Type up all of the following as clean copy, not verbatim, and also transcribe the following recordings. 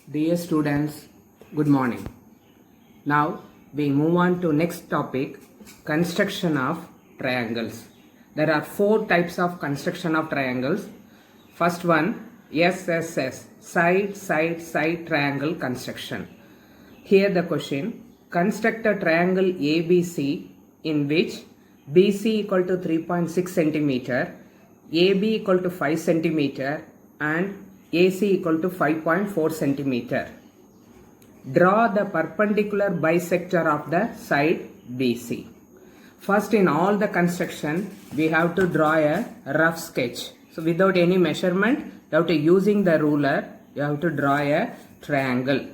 Dear students, good morning. Now we move on to next topic, construction of triangles. There are four types of construction of triangles. First one, SSS, side triangle construction. Here the question, construct a triangle ABC in which BC equal to 3.6 centimeter, AB equal to 5 centimeter and AC equal to 5.4 centimeter. Draw the perpendicular bisector of the side BC. First, in all the construction, we have to draw a rough sketch. So without any measurement, you have to using the ruler, you have to draw a triangle.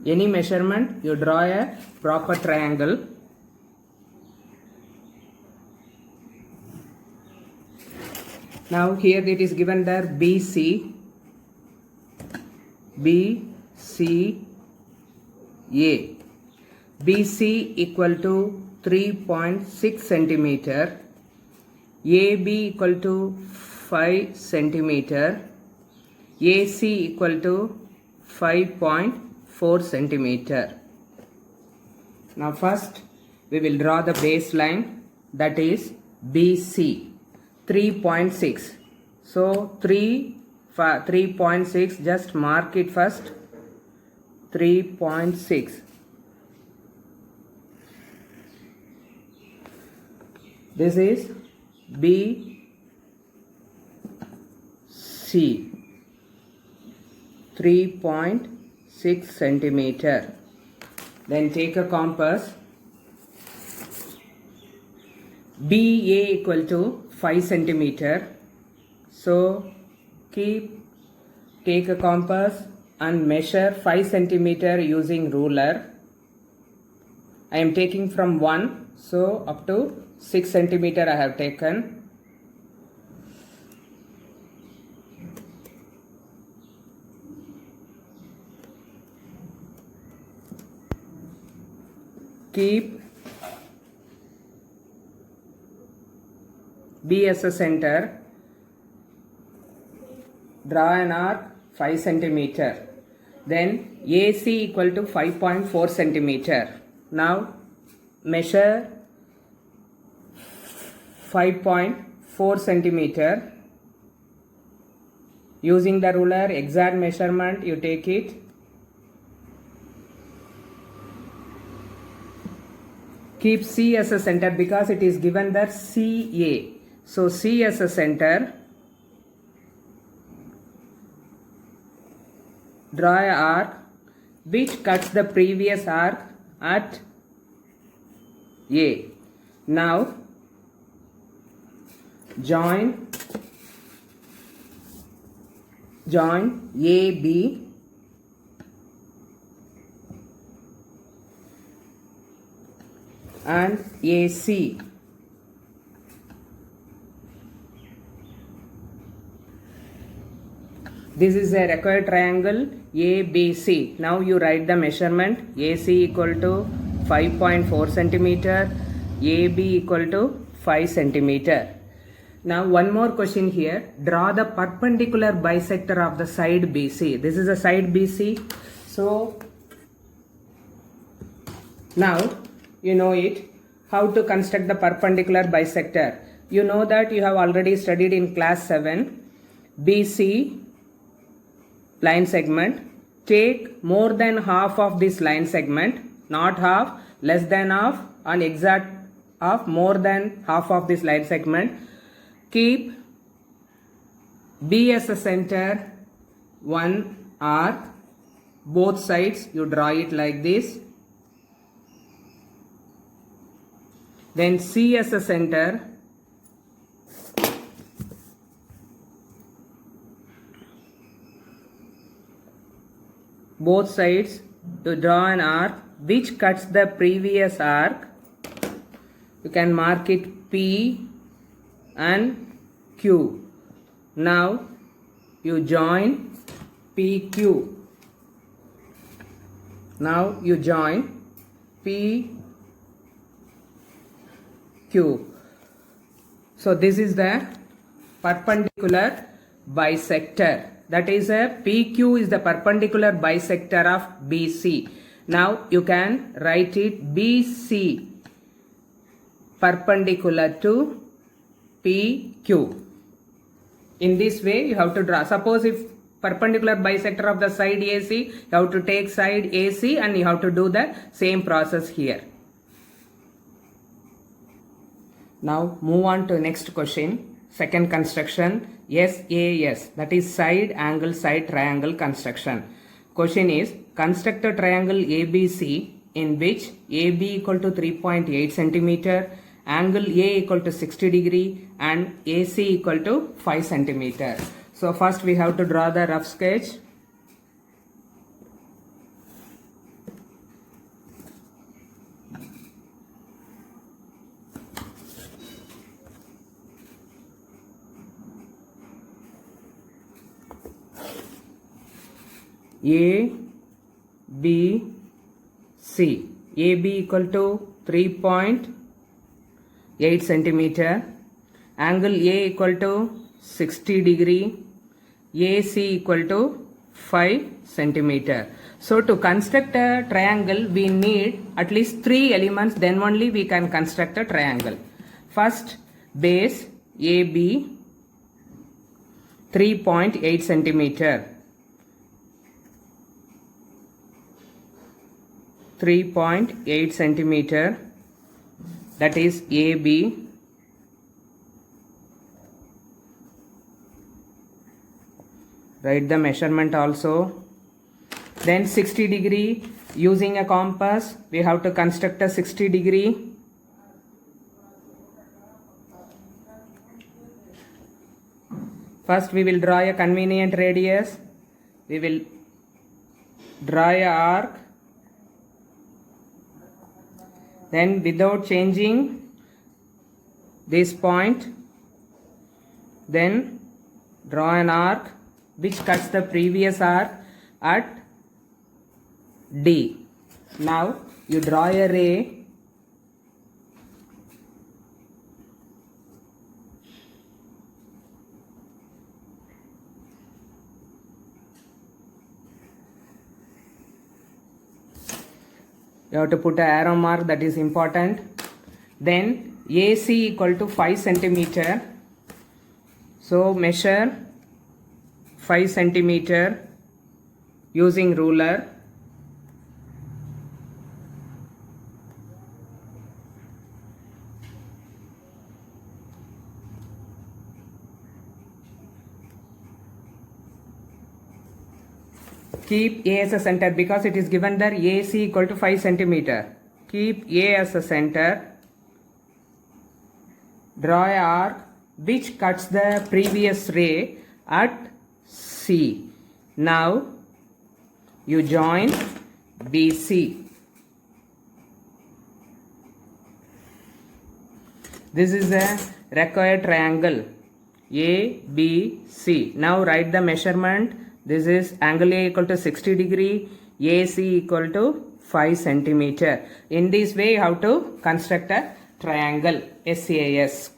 Any measurement, you draw a proper triangle. Now here it is given there BC, A. BC equal to 3.6 centimeter, AB equal to 5 centimeter, AC equal to 5.4 centimeter. Now first we will draw the baseline, that is BC. 3.6. So 3.6, just mark it first. 3.6. This is BC. 3.6 centimeter. Then take a compass. BA equal to 5 centimeter. So take a compass and measure 5 centimeter using ruler. I am taking from 1, so up to 6 centimeter I have taken. Keep B as a center, draw an arc 5 centimeter, then AC equal to 5.4 centimeter. Now measure 5.4 centimeter using the ruler, exact measurement you take it. Keep C as a center because it is given there CA. So C as a center, draw an arc which cuts the previous arc at A. Now join AB and AC. This is a required triangle ABC. Now you write the measurement. AC equal to 5.4 centimeter, AB equal to 5 centimeter. Now one more question here. Draw the perpendicular bisector of the side BC. This is a side BC. So now you know it. How to construct the perpendicular bisector. You know that you have already studied in class 7. BC line segment, take more than half of this line segment, not half, less than half, and exact half, more than half of this line segment. Keep B as a center, one arc, both sides you draw it like this. Then C as a center, both sides to draw an arc which cuts the previous arc. You can mark it P and Q. Now you join PQ. Now you join PQ. So this is the perpendicular bisector. That is a PQ is the perpendicular bisector of BC. Now you can write it BC perpendicular to PQ. In this way you have to draw. Suppose if perpendicular bisector of the side AC, you have to take side AC and you have to do the same process here. Now move on to next question. Second construction, SAS, that is side angle side triangle construction. Question is, construct a triangle ABC in which AB equal to 3.8 centimeter, angle A equal to 60 degree and AC equal to 5 centimeter. So first we have to draw the rough sketch. A, B, C. AB equal to 3.8 centimeter. Angle A equal to 60 degree. AC equal to 5 centimeter. So to construct a triangle, we need at least 3 elements, then only we can construct a triangle. First, base AB 3.8 centimeter. 3.8 centimeter, that is AB. Write the measurement also. Then 60 degree, using a compass we have to construct a 60 degree. First we will draw a convenient radius. We will draw a arc. Then without changing this point, then draw an arc which cuts the previous arc at D. Now you draw a ray. You have to put an arrow mark, that is important. Then AC equal to 5 centimeter. So measure 5 centimeter using ruler. Keep A as a center because it is given there AC equal to 5 centimeter. Keep A as a center. Draw a arc which cuts the previous ray at C. Now you join BC. This is a required triangle ABC. Now write the measurement. This is angle A equal to 60 degree, AC equal to 5 centimeter. In this way you have to construct a triangle SAS.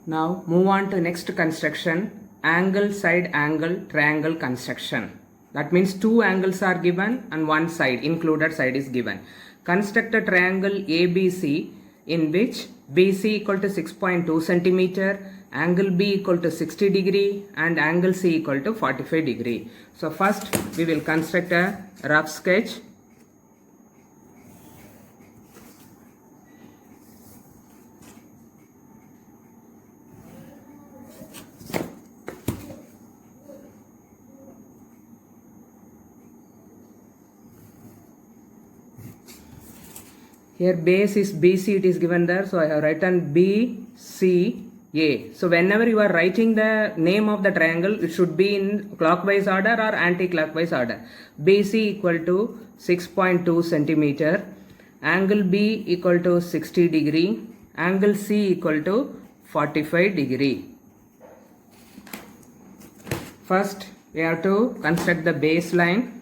Now move on to next construction, angle side angle triangle construction. That means 2 angles are given and 1 side, included side is given. Construct a triangle ABC in which BC equal to 6.2 centimeter, angle B equal to 60 degree and angle C equal to 45 degree. So first we will construct a rough sketch. Here base is BC, it is given there, so I have written BCA. So whenever you are writing the name of the triangle, it should be in clockwise order or anti-clockwise order. BC equal to 6.2 centimeter, angle B equal to 60 degree, angle C equal to 45 degree. First we have to construct the baseline.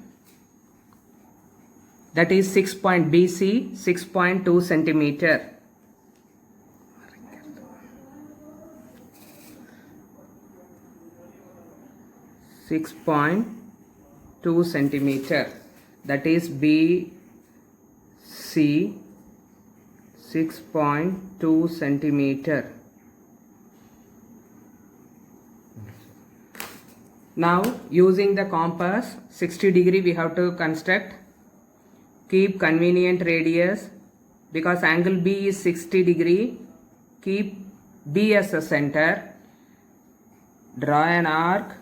That is 6.2 centimeter. 6.2 centimeter. That is BC 6.2 centimeter. Now using the compass 60 degree we have to construct. Keep convenient radius because angle B is 60 degree. Keep B as a center. Draw an arc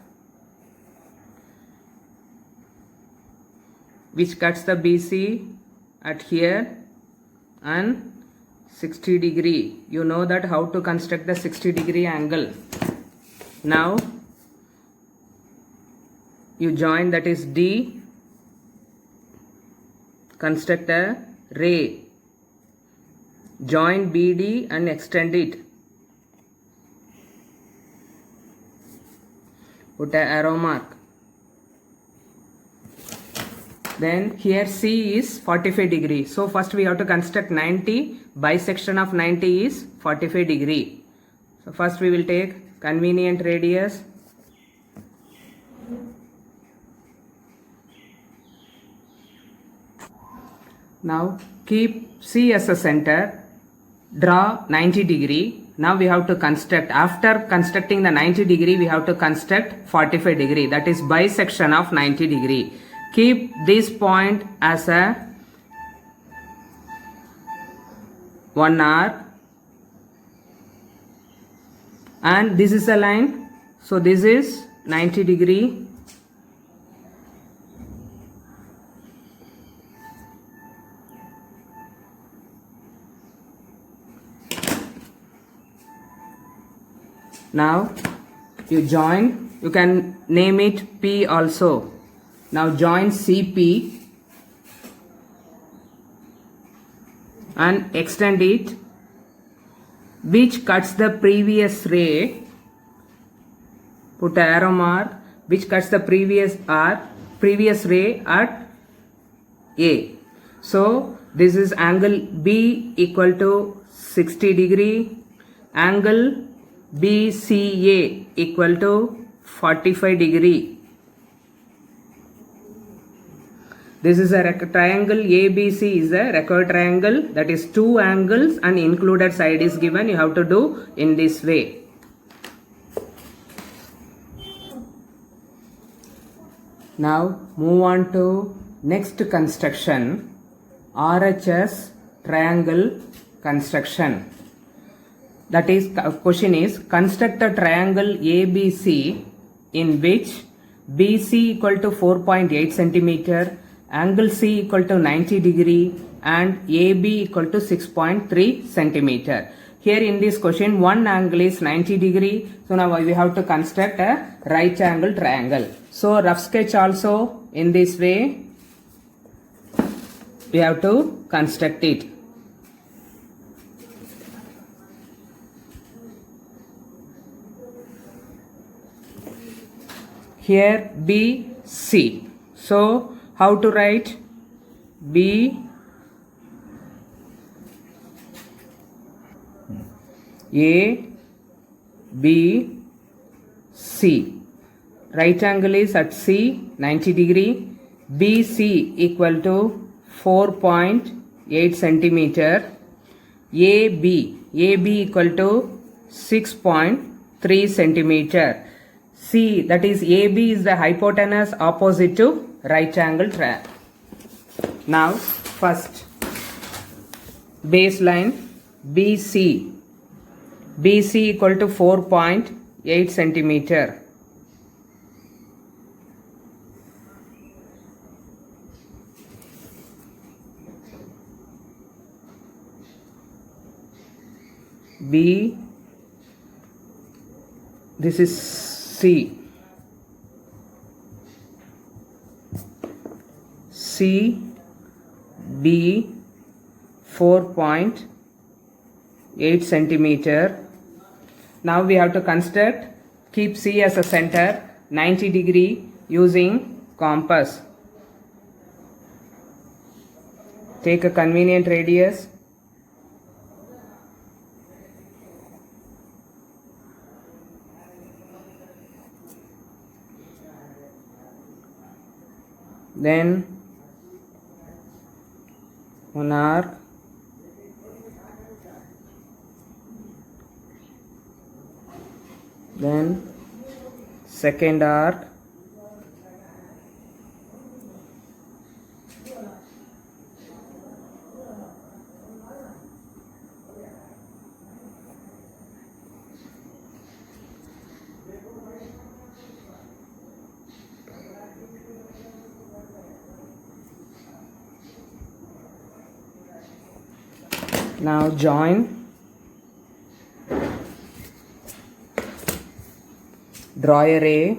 which cuts the BC at here and 60 degree. You know that how to construct the 60 degree angle. Now you join, that is D. Construct a ray. Join BD and extend it. Put an arrow mark. Then here C is 45 degree. So first we have to construct 90. Bisection of 90 is 45 degree. So first we will take convenient radius. Now keep C as a center. Draw 90 degree. Now we have to construct, after constructing the 90 degree we have to construct 45 degree. That is bisection of 90 degree. Keep this point as a one arc and this is a line. So this is 90 degree. Now you join, you can name it P also. Now join CP and extend it, which cuts the previous ray. Put an arrow mark which cuts the previous ray at A. So this is angle B equal to 60 degree. Angle BCA equal to 45 degree. This is a triangle. ABC is a required triangle, that is two angles and included side is given. You have to do in this way. Now move on to next construction, RHS triangle construction. That is, question is, construct a triangle ABC in which BC equal to 4.8 centimeter, angle C equal to 90 degree and AB equal to 6.3 centimeter. Here in this question one angle is 90 degree. So now we have to construct a right angle triangle. So rough sketch also in this way we have to construct it. Here BC. So how to write? B A B C. Right angle is at C 90 degree. BC equal to 4.8 centimeter. AB equal to 6.3 centimeter. C, that is AB is the hypotenuse opposite to right angle triangle. Now first baseline BC equal to 4.8 centimeter. B, this is C. C, B, 4.8 centimeter. Now we have to construct, keep C as a center, 90 degree using compass. Take a convenient radius. then one arc, then second arc, now join, draw a ray,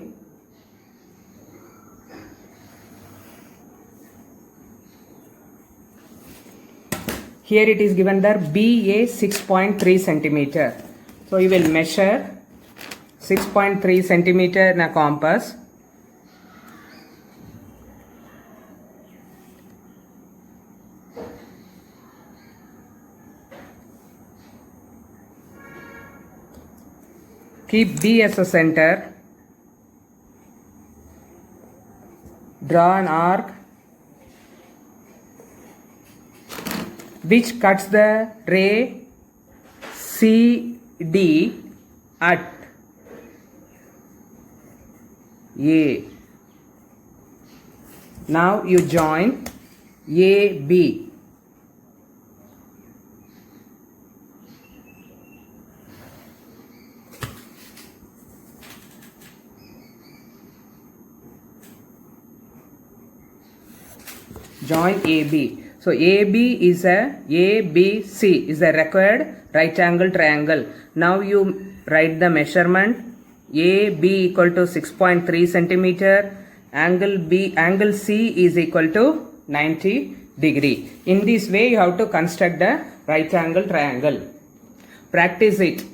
here it is given there BA 6.3 centimeter. So you will measure 6.3 centimeter in a compass. Keep B as a center. Draw an arc which cuts the ray CD at A. Now you join AB. Join AB. So ABC is a required right angle triangle. Now you write the measurement. AB equal to 6.3 centimeter. Angle C is equal to 90 degree. In this way you have to construct the right angle triangle. Practice it.